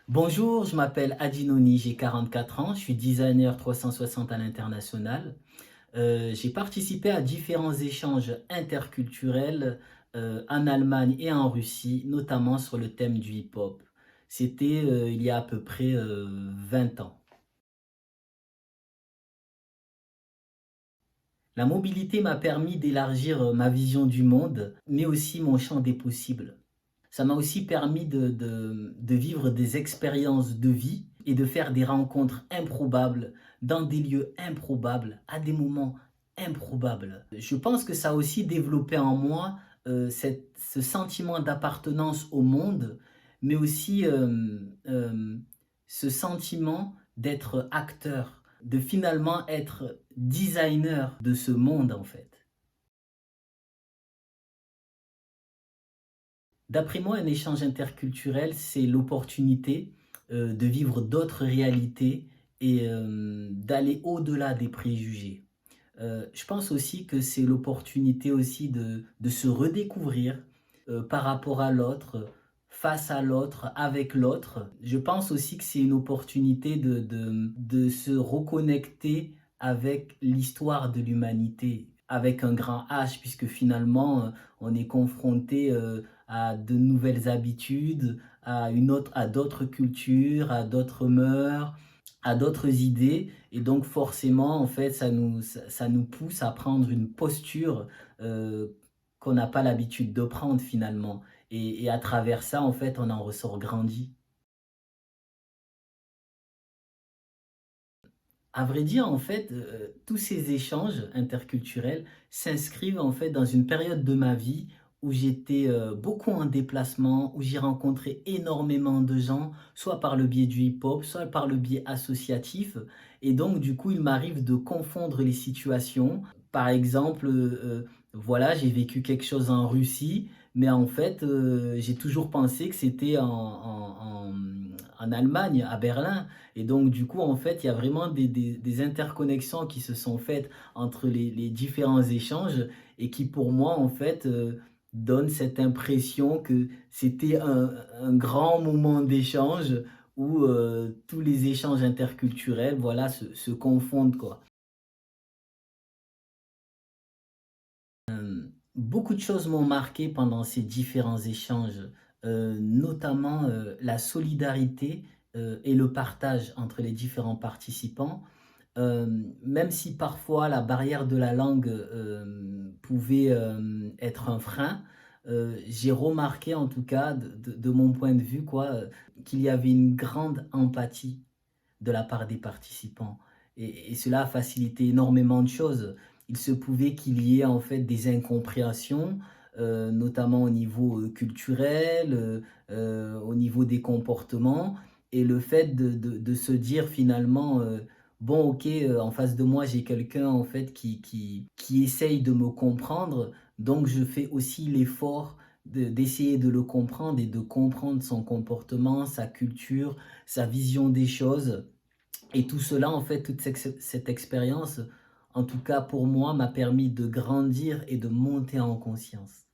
Bonjour, je m'appelle Adinoni, j'ai 44 ans, je suis designer 360 à l'international. J'ai participé à différents échanges interculturels en Allemagne et en Russie, notamment sur le thème du hip-hop. C'était il y a à peu près 20 ans. La mobilité m'a permis d'élargir ma vision du monde, mais aussi mon champ des possibles. Ça m'a aussi permis de vivre des expériences de vie et de faire des rencontres improbables dans des lieux improbables, à des moments improbables. Je pense que ça a aussi développé en moi ce sentiment d'appartenance au monde, mais aussi ce sentiment d'être acteur, de finalement être designer de ce monde en fait. D'après moi, un échange interculturel, c'est l'opportunité de vivre d'autres réalités et d'aller au-delà des préjugés. Je pense aussi que c'est l'opportunité aussi de se redécouvrir par rapport à l'autre, face à l'autre, avec l'autre. Je pense aussi que c'est une opportunité de se reconnecter avec l'histoire de l'humanité, avec un grand H, puisque finalement, on est confronté à de nouvelles habitudes, à d'autres cultures, à d'autres mœurs, à d'autres idées. Et donc forcément, en fait, ça nous pousse à prendre une posture qu'on n'a pas l'habitude de prendre finalement. Et à travers ça, en fait, on en ressort grandi. À vrai dire, en fait, tous ces échanges interculturels s'inscrivent en fait dans une période de ma vie où j'étais, beaucoup en déplacement, où j'ai rencontré énormément de gens, soit par le biais du hip-hop, soit par le biais associatif. Et donc du coup, il m'arrive de confondre les situations. Par exemple, voilà, j'ai vécu quelque chose en Russie, mais en fait, j'ai toujours pensé que c'était en Allemagne, à Berlin. Et donc, du coup, en fait, il y a vraiment des interconnexions qui se sont faites entre les différents échanges et qui, pour moi, en fait, donnent cette impression que c'était un grand moment d'échange où tous les échanges interculturels, voilà, se confondent, quoi. Beaucoup de choses m'ont marqué pendant ces différents échanges, notamment la solidarité et le partage entre les différents participants. Même si parfois la barrière de la langue, pouvait, être un frein, j'ai remarqué en tout cas de mon point de vue quoi, qu'il y avait une grande empathie de la part des participants et cela a facilité énormément de choses. Il se pouvait qu'il y ait en fait des incompréhensions, notamment au niveau, culturel, au niveau des comportements et le fait de se dire finalement, «Bon OK, en face de moi j'ai quelqu'un en fait qui essaye de me comprendre, donc je fais aussi l'effort d'essayer de le comprendre et de comprendre son comportement, sa culture, sa vision des choses». Et tout cela, en fait, toute cette expérience, en tout cas pour moi, m'a permis de grandir et de monter en conscience.